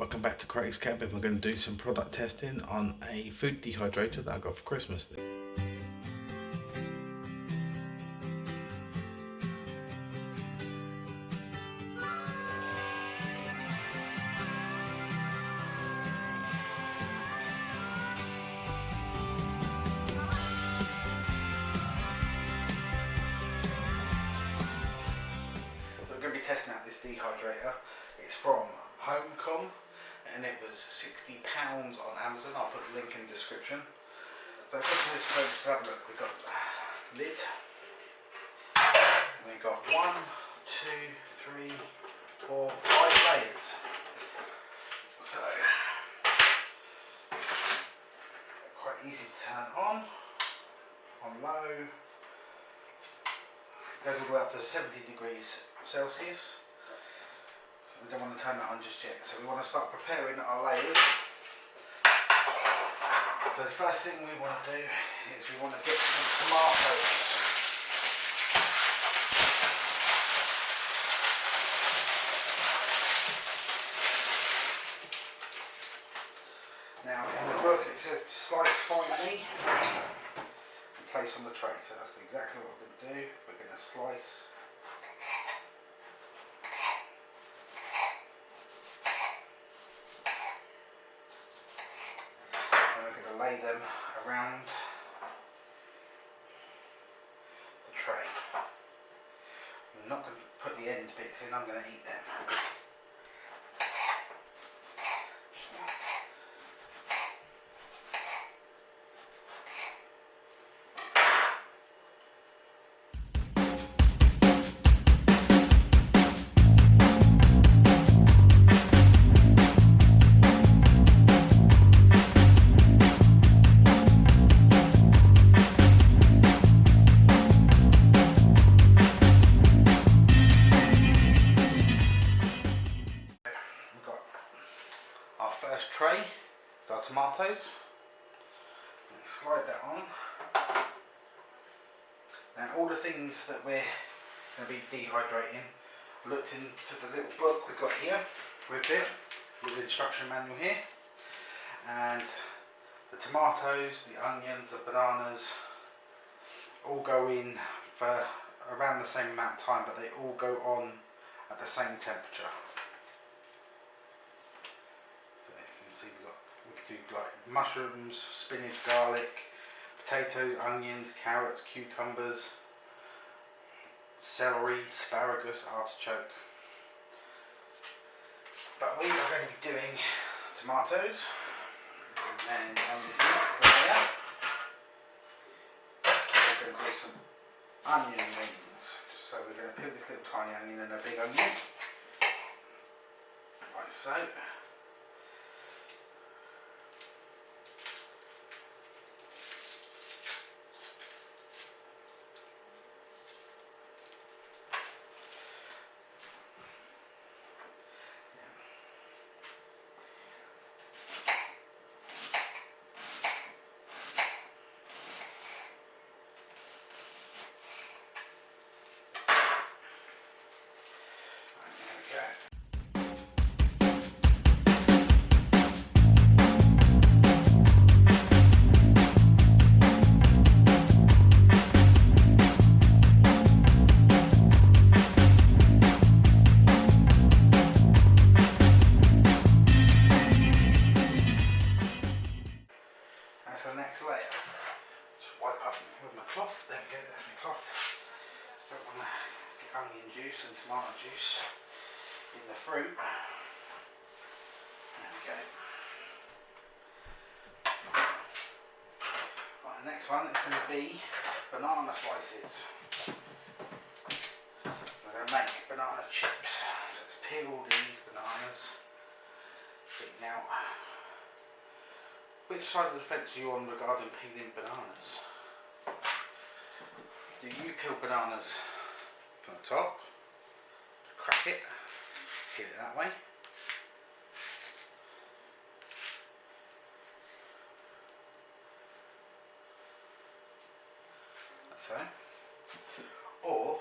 Welcome back to Craig's Cabin. We're going to do some product testing on a food dehydrator that I got for Christmas. So we're going to be testing out this dehydrator. It's from HOMCOM and it was £60 on Amazon. I'll put a link in the description. So I've got this for us to have a look. We've got a lid. And we've got 1, 2, 3, 4, 5 layers. So quite easy to turn on low. Goes all the way up to 70 degrees Celsius. We don't want to turn that on just yet, so we want to start preparing our layers. So the first thing we want to do is we want to get some tomatoes. Now in the book it says to slice finely and place on the tray, so that's exactly what we're going to do. We're going to slice. Lay them around the tray. I'm not going to put the end bits in, I'm going to eat them. First tray is our tomatoes. Slide that on. Now all the things that we're going to be dehydrating, I looked into the little book we've got here with it, with the instruction manual here, and the tomatoes, the onions, the bananas all go in for around the same amount of time, but they all go on at the same temperature. We could do like mushrooms, spinach, garlic, potatoes, onions, carrots, cucumbers, celery, asparagus, artichoke. But we are going to be doing tomatoes, and then on this next layer we're going to do some onion rings. So we're going to peel this little tiny onion and a big onion, like so. The next layer, just wipe up with my cloth. There we go, that's my cloth. Just don't want to get onion juice and tomato juice in the fruit. There we go. Right, the next one is going to be banana slices. We're going to make banana chips. So let's peel all these bananas. Now, which side of the fence are you on regarding peeling bananas? Do you peel bananas from the top, crack it, peel it that way? That's so. Or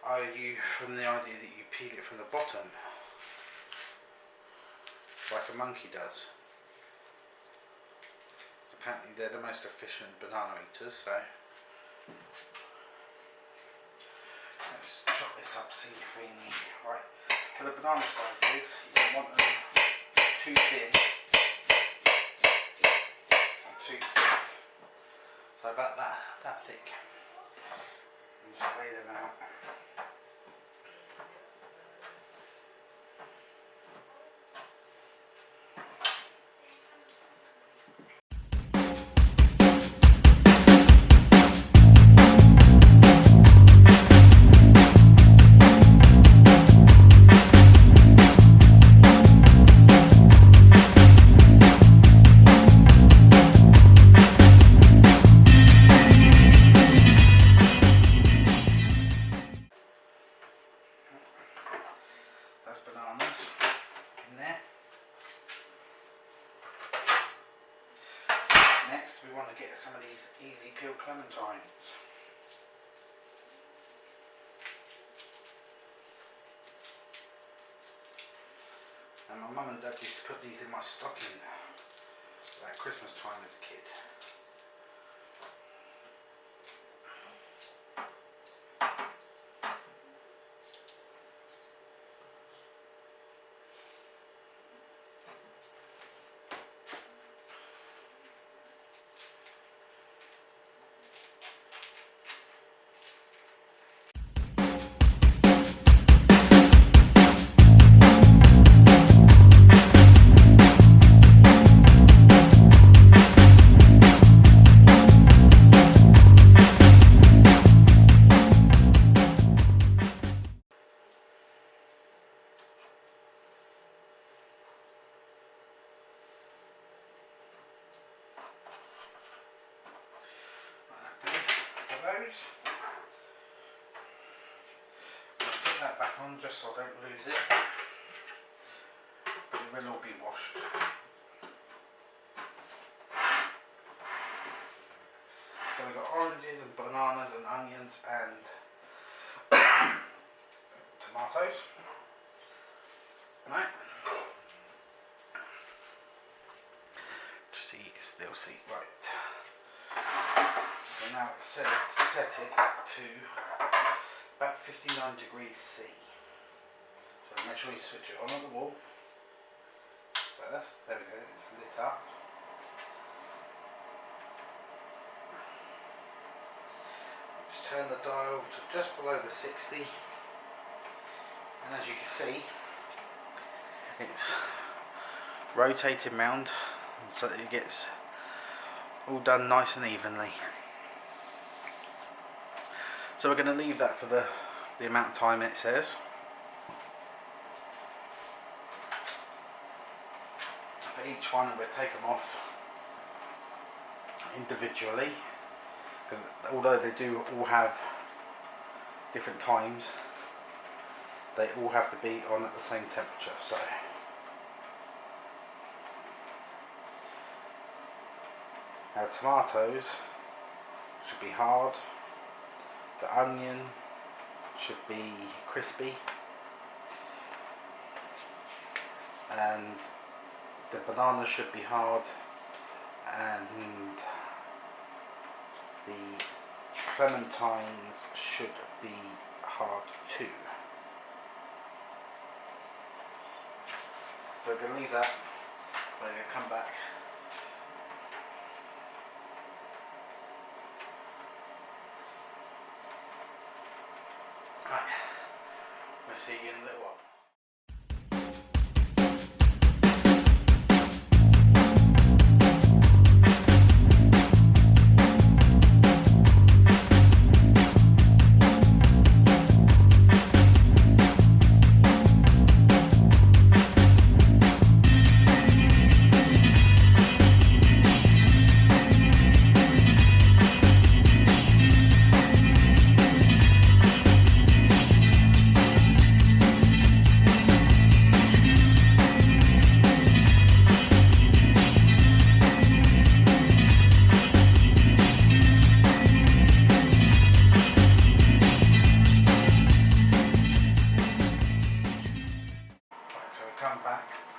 are you from the idea that you peel it from the bottom? like a monkey does. So apparently they're the most efficient banana eaters, so let's chop this up, see if we need. Right, for the banana slices, you don't want them too thin or too thick. So about that thick. And just lay them out. Bananas in there. Next we want to get some of these easy peel clementines. And my mum and dad used to put these in my stocking at Christmas time as a kid. Put that back on just so I don't lose it, but it will all be washed. So we've got oranges and bananas and onions and tomatoes. Right. Just so you can still see. Right. So now it says to set it to about 59 degrees C. So make sure you switch it on the wall first. There we go, it's lit up. Just turn the dial to just below the 60, and as you can see, it's rotating round so that it gets all done nice and evenly. So we're going to leave that for the amount of time it says. For each one we'll take them off individually, because although they do all have different times, they all have to be on at the same temperature. So now tomatoes should be hard, the onion should be crispy, and the banana should be hard, and the clementines should be hard too. So we're going to leave that, we're going to come back. Right, we'll see you in a little while.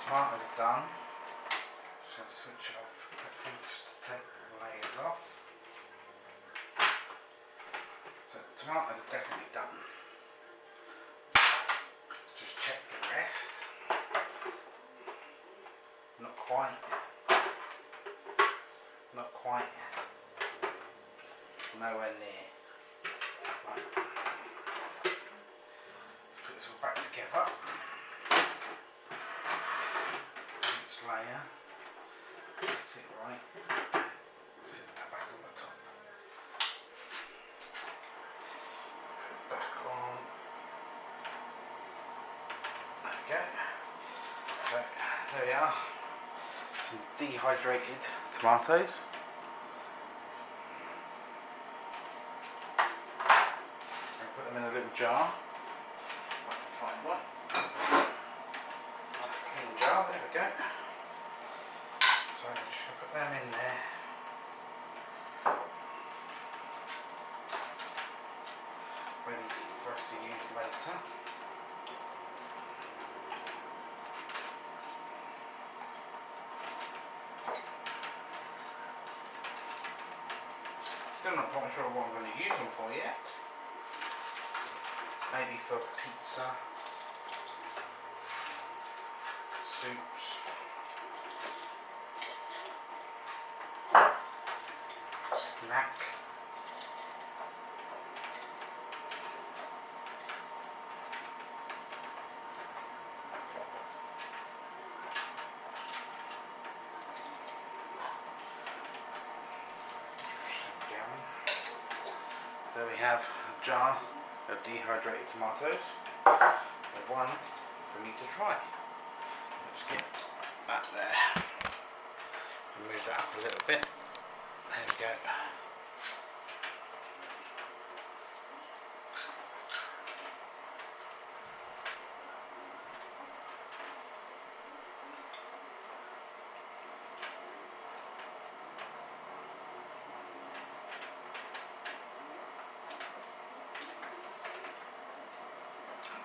Tomatoes are done. Just going to switch it off quickly just to take the layers off. So the tomatoes are definitely done. Just check the rest. Not quite. Not quite. Nowhere near. Right. Let's put this all back together. Each layer. Sit right. Sit that back on the top. Back on. There we go. So there we are. Some dehydrated tomatoes. Put them in a little jar. If I can find one. Nice clean jar, there we go. So I'm just going to put them in there. Ready for us to use later. Still not quite sure what I'm going to use them for yet. Maybe for pizza, soups, snack. So we have a jar of dehydrated tomatoes. There's one for me to try. Let's get that there. Move that up a little bit. There we go.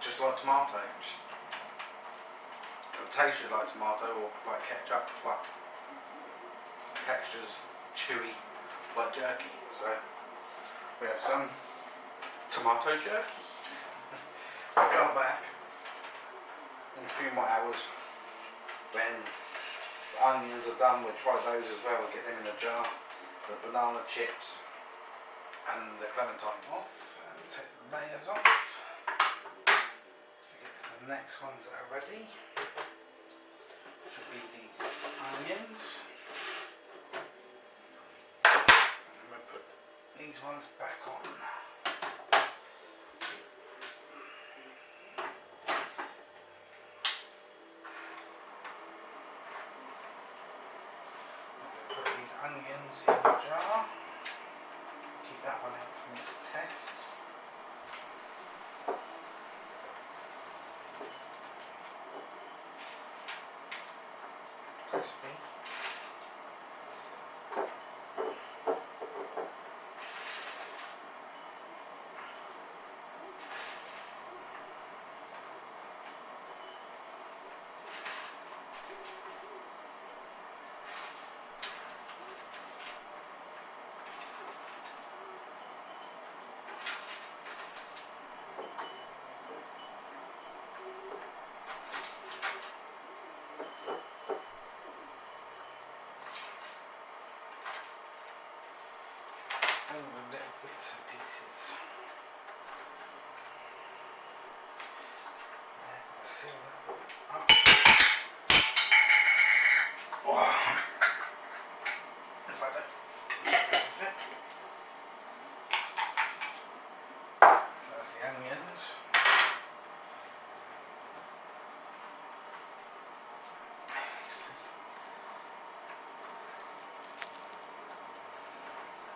Just like tomato. It tasted like tomato or like ketchup, but texture's chewy like jerky. So we have some tomato jerky. We'll come back in a few more hours when the onions are done. We'll try those as well. We'll get them in a jar. The banana chips and the clementine off and take the layers off. The next ones that are ready should be these onions, and we'll put these ones back on. We'll put these onions in the jar, keep that one out for me to test. Crispy. All the little bits and pieces. There, we'll seal that up. Oh. If I don't get rid of it. So that's the onions.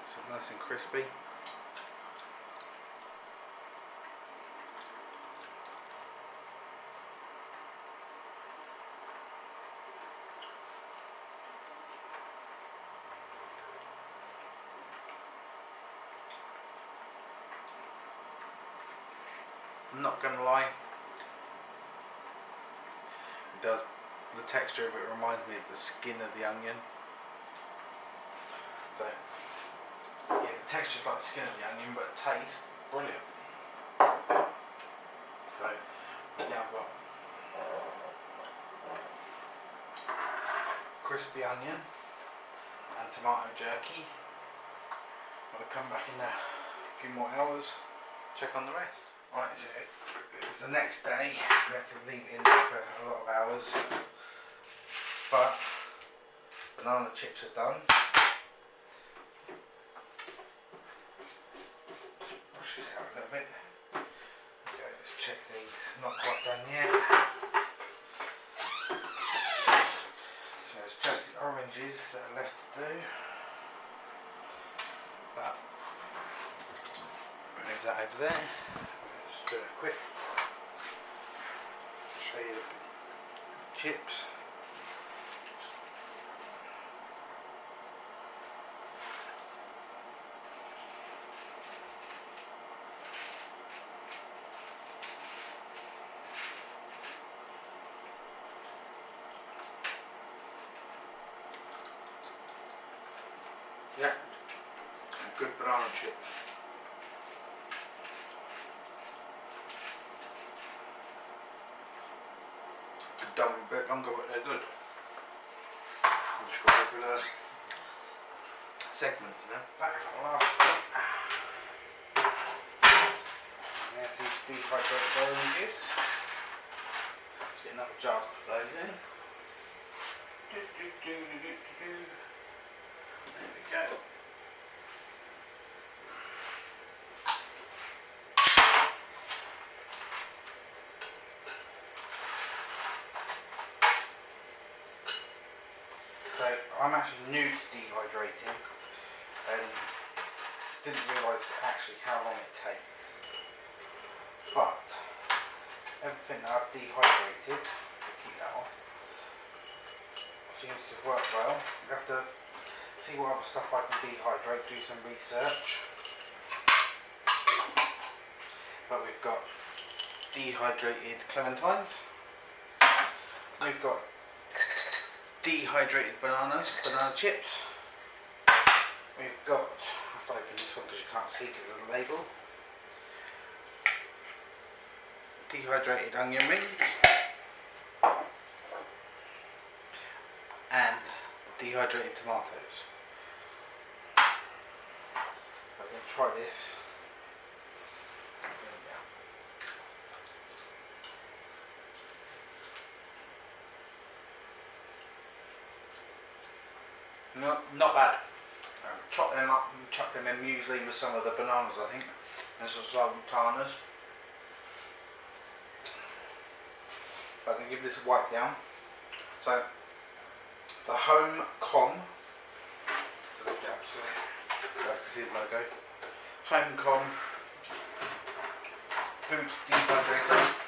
So nice and crispy. I'm not going to lie, it does The texture of it reminds me of the skin of the onion. So yeah, the texture's like the skin of the onion, but taste brilliant. So now I've got crispy onion and tomato jerky. I'm going to come back in a few more hours, check on the rest. Right, so it's the next day. We have to leave it in there for a lot of hours, but banana chips are done. Brush this out a little bit. Okay, let's check these. Not quite done yet. So it's just the oranges that are left to do. But move that over there. Let's do it quick. Show you the chips. Yeah, good banana chips. Could done a bit longer, but they're good. I'm just going over the segment, you know. Back on the last one. There's these dehydrated oranges. Let's get another jar to put those in. There we go. So I'm actually new to dehydrating and didn't realise actually how long it takes. But everything that I've dehydrated, I'll keep that on, seems to work well. You have to see what other stuff I can dehydrate, do some research. But we've got dehydrated clementines, we've got dehydrated bananas, banana chips, we've got, I have to open this one because you can't see because of the label, dehydrated onion rings, and dehydrated tomatoes. I'm going to try this. No, not bad. Chop them up and chuck them in muesli with some of the bananas, I think, and some sultanas. But I can give this a wipe down. So the HOMCOM, so lift it up so you can see the logo. HOMCOM food dehydrator.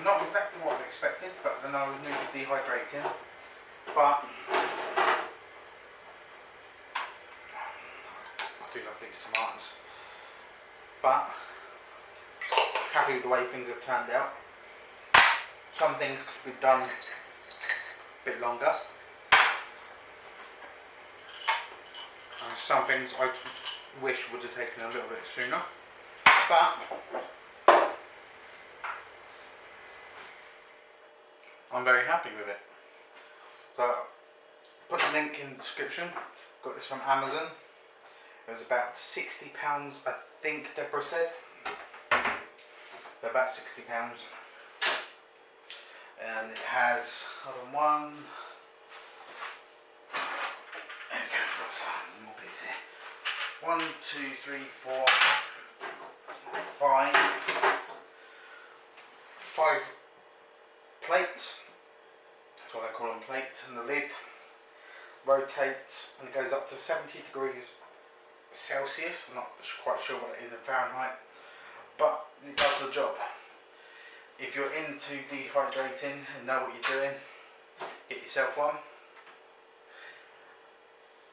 Not exactly what I expected, but then I was new to dehydrating. But I do love these tomatoes. But happy with the way things have turned out. Some things could be done a bit longer. And some things I wish would have taken a little bit sooner. But I'm very happy with it. So put the link in the description. Got this from Amazon. It was about £60, I think Deborah said. About £60. And it has, hold on, one, there we go, more bits here. 1, 2, 3, 4, 5 plates. That's what I call them, plates, and the lid rotates and goes up to 70 degrees Celsius. I'm not quite sure what it is in Fahrenheit, but it does the job. If you're into dehydrating and know what you're doing, get yourself one.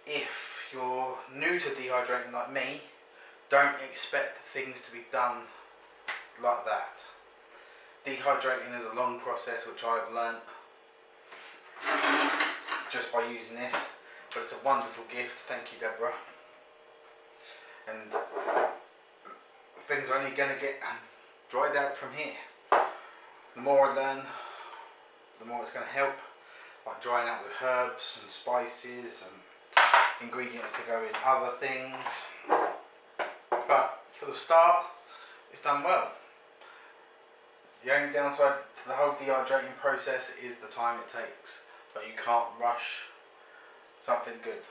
If you're new to dehydrating like me, don't expect things to be done like that. Dehydrating is a long process, which I've learnt just by using this, but it's a wonderful gift. Thank you, Deborah. And things are only going to get dried out from here. The more I learn, the more it's going to help, like drying out with herbs and spices and ingredients to go in other things. But for the start, it's done well. The only downside to the whole dehydrating process is the time it takes, but you can't rush something good.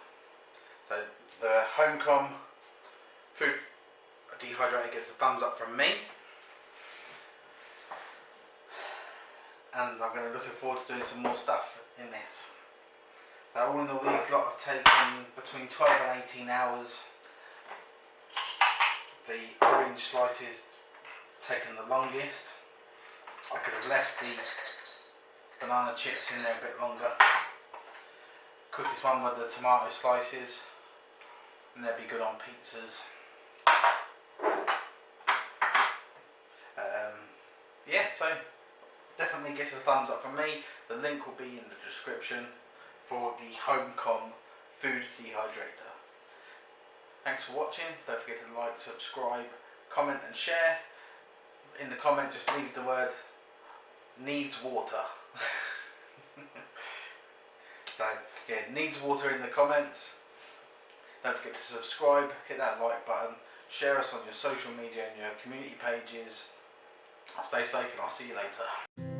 So the HOMCOM food dehydrator gets a thumbs up from me, and I'm looking forward to doing some more stuff in this. So all in all, these lot have taken between 12 and 18 hours. The orange slices taken the longest. I could have left the banana chips in there a bit longer. Quickest one with the tomato slices, and they'd be good on pizzas. Yeah, so definitely gets a thumbs up from me. The link will be in the description for the HOMCOM food dehydrator. Thanks for watching. Don't forget to like, subscribe, comment and share. In the comment, just leave the word needs water. So yeah, needs water in the comments. Don't forget to subscribe, hit that like button, share us on your social media and your community pages. Stay safe and I'll see you later.